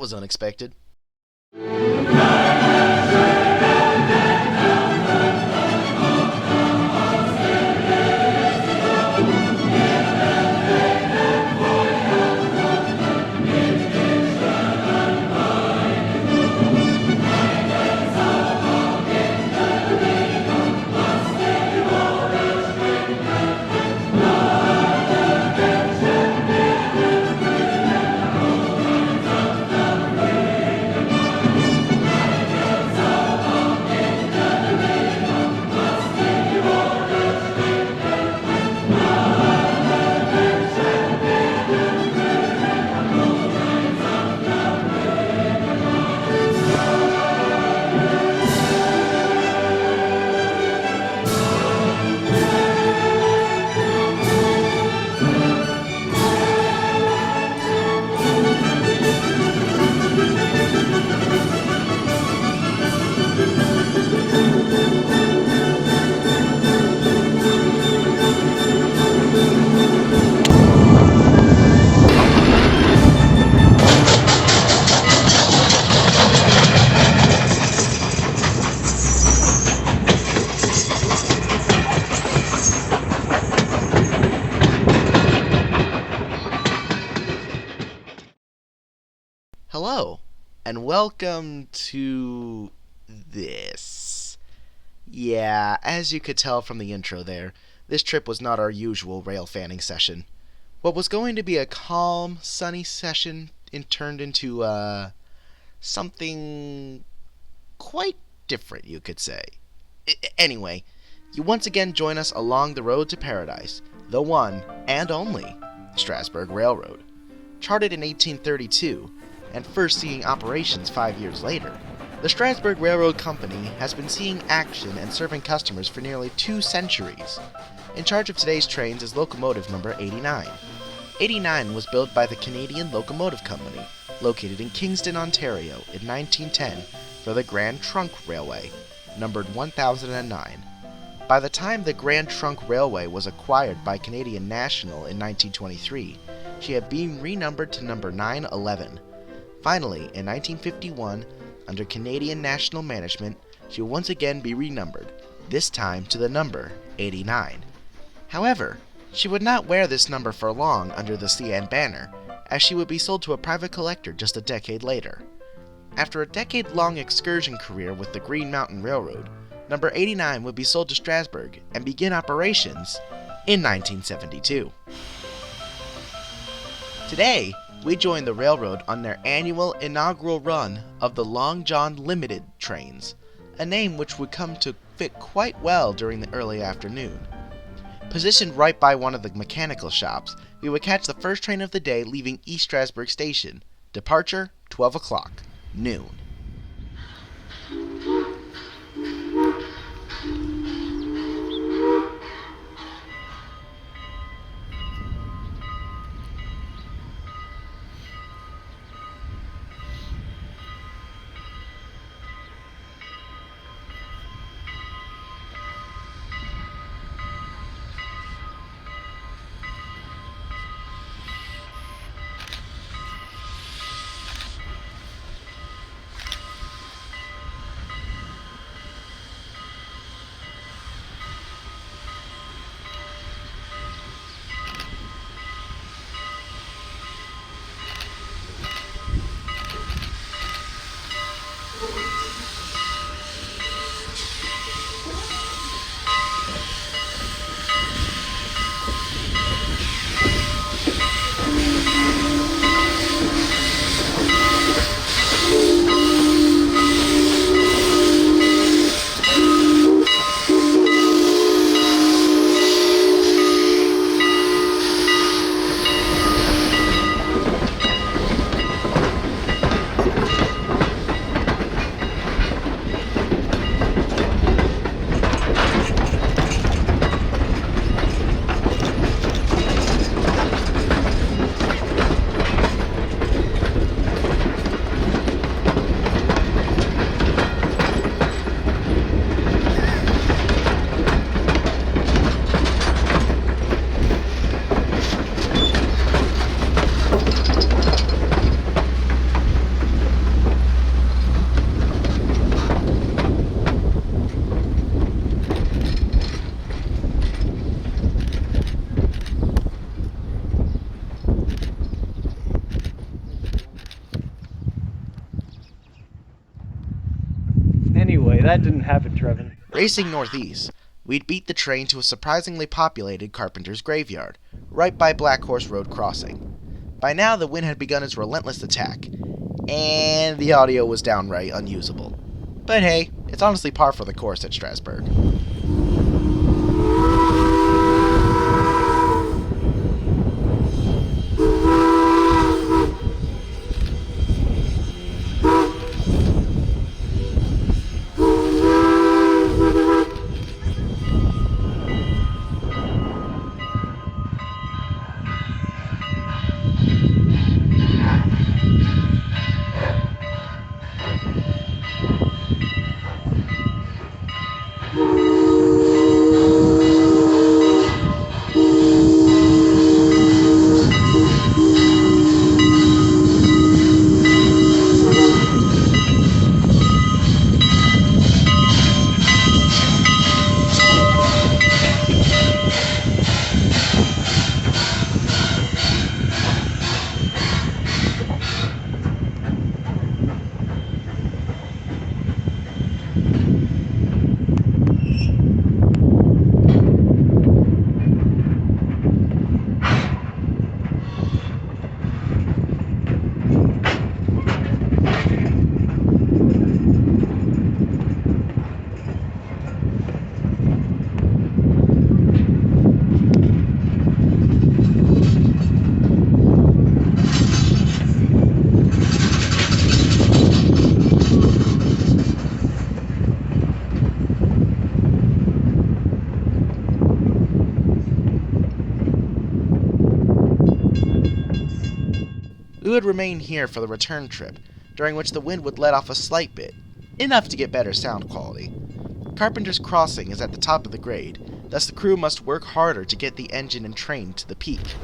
was unexpected. Hello, and welcome to this. Yeah, as you could tell from the intro there, this trip was not our usual rail fanning session. What was going to be a calm, sunny session turned into, something quite different, you could say. Anyway, you once again join us along the road to paradise, the one and only Strasburg Rail Road. Charted in 1832, and first seeing operations 5 years later, the Strasburg Railroad Company has been seeing action and serving customers for nearly 2 centuries. In charge of today's trains is locomotive number 89. 89 was built by the Canadian Locomotive Company, located in Kingston, Ontario in 1910 for the Grand Trunk Railway, numbered 1009. By the time the Grand Trunk Railway was acquired by Canadian National in 1923, she had been renumbered to number 911. Finally, in 1951, under Canadian National Management, she will once again be renumbered, this time to the number 89. However, she would not wear this number for long under the CN banner, as she would be sold to a private collector just a decade later. After a decade-long excursion career with the Green Mountain Railroad, number 89 would be sold to Strasburg and begin operations in 1972. Today, we join the railroad on their annual inaugural run of the Long John Limited trains, a name which would come to fit quite well during the early afternoon. Positioned right by one of the mechanical shops, we would catch the first train of the day leaving East Strasburg Station. Departure, 12 o'clock, noon. Anyway, that didn't happen, Trevin. Racing northeast, we'd beat the train to a surprisingly populated carpenter's graveyard, right by Black Horse Road crossing. By now, the wind had begun its relentless attack, and the audio was downright unusable. But hey, it's honestly par for the course at Strasburg. We would remain here for the return trip, during which the wind would let off a slight bit, enough to get better sound quality. Carpenters Crossing is at the top of the grade, thus the crew must work harder to get the engine and train to the peak.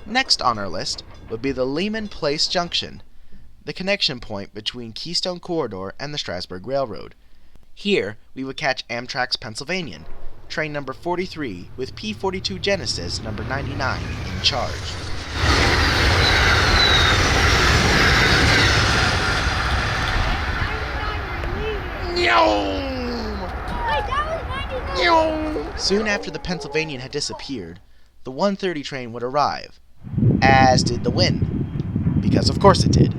Next on our list would be the Leaman Place Junction, the connection point between Keystone Corridor and the Strasburg Rail Road. Here, we would catch Amtrak's Pennsylvanian, train number 43 with P42 Genesis number 99 in charge. Soon after the Pennsylvanian had disappeared, the 1:30 train would arrive, as did the wind, because of course it did.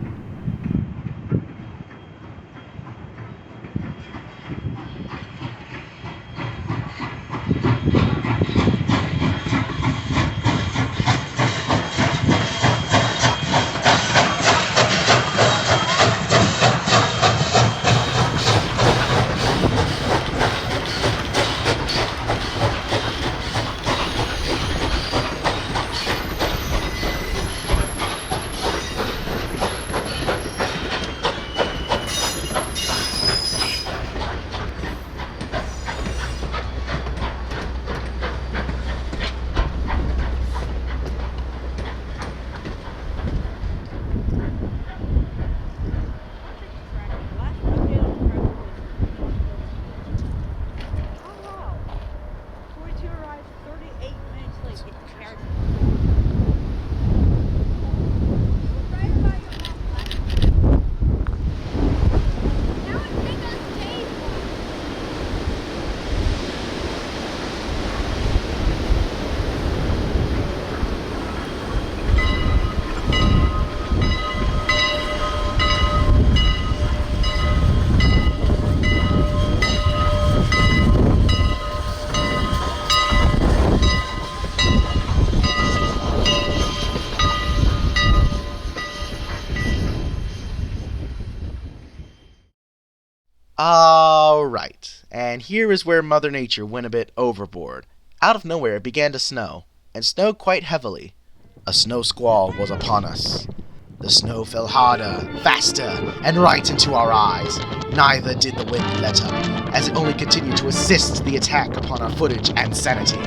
Alright, and here is where Mother Nature went a bit overboard. Out of nowhere it began to snow, and snowed quite heavily. A snow squall was upon us. The snow fell harder, faster, and right into our eyes. Neither did the wind let up, as it only continued to assist the attack upon our footage and sanity.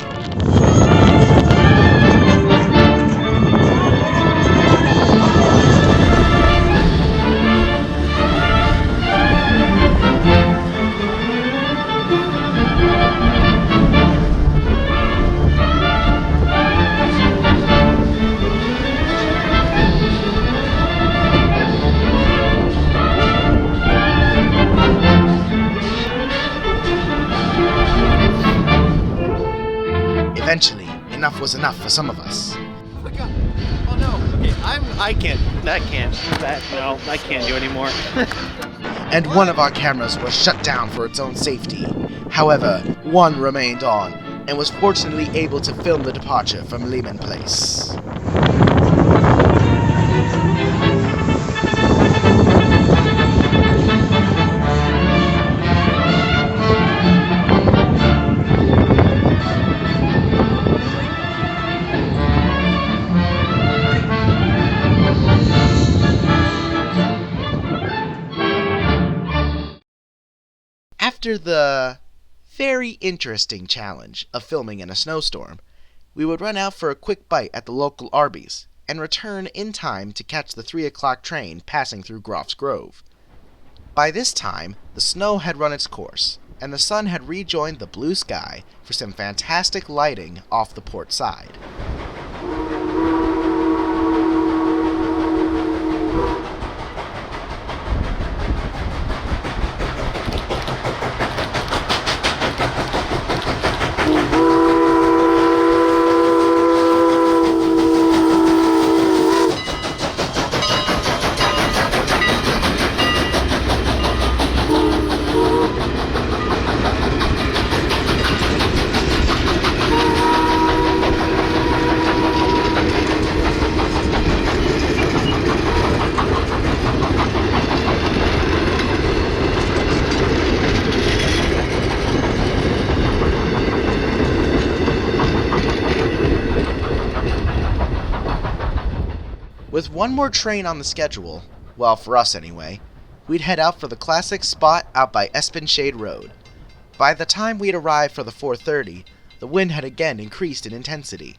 Eventually, enough was enough for some of us. Oh my god. Oh no. Okay, I can't do anymore. And one of our cameras was shut down for its own safety. However, one remained on, and was fortunately able to film the departure from Leaman Place. After the very interesting challenge of filming in a snowstorm, we would run out for a quick bite at the local Arby's and return in time to catch the 3 o'clock train passing through Groff's Grove. By this time, the snow had run its course, and the sun had rejoined the blue sky for some fantastic lighting off the port side. With one more train on the schedule, well, for us anyway, we'd head out for the classic spot out by Esbenshade Road. By the time we'd arrived for the 4:30, the wind had again increased in intensity.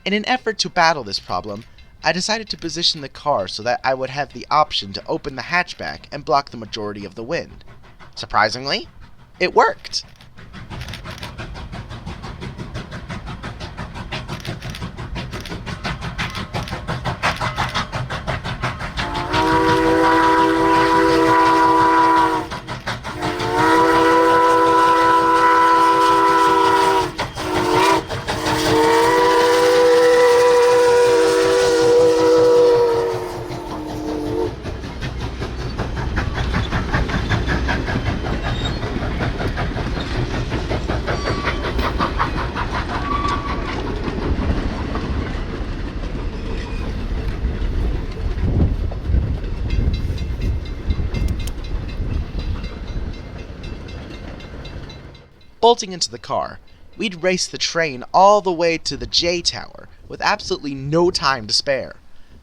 In an effort to battle this problem, I decided to position the car so that I would have the option to open the hatchback and block the majority of the wind. Surprisingly, it worked! Bolting into the car, we'd race the train all the way to the J Tower with absolutely no time to spare.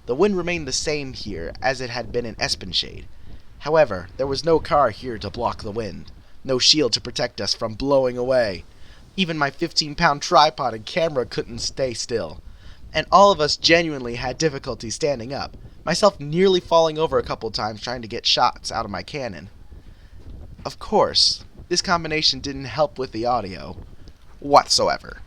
The wind remained the same here as it had been in Esbenshade. However, there was no car here to block the wind, no shield to protect us from blowing away. Even my 15-pound tripod and camera couldn't stay still, and all of us genuinely had difficulty standing up, myself nearly falling over a couple times trying to get shots out of my Canon. Of course, this combination didn't help with the audio whatsoever.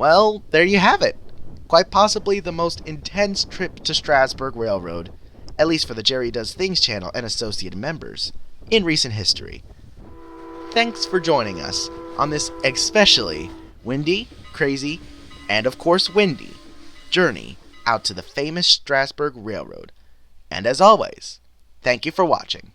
Well, there you have it. Quite possibly the most intense trip to Strasburg Railroad, at least for the Jerry Does Things channel and associated members, in recent history. Thanks for joining us on this especially windy, crazy, and of course windy journey out to the famous Strasburg Railroad. And as always, thank you for watching.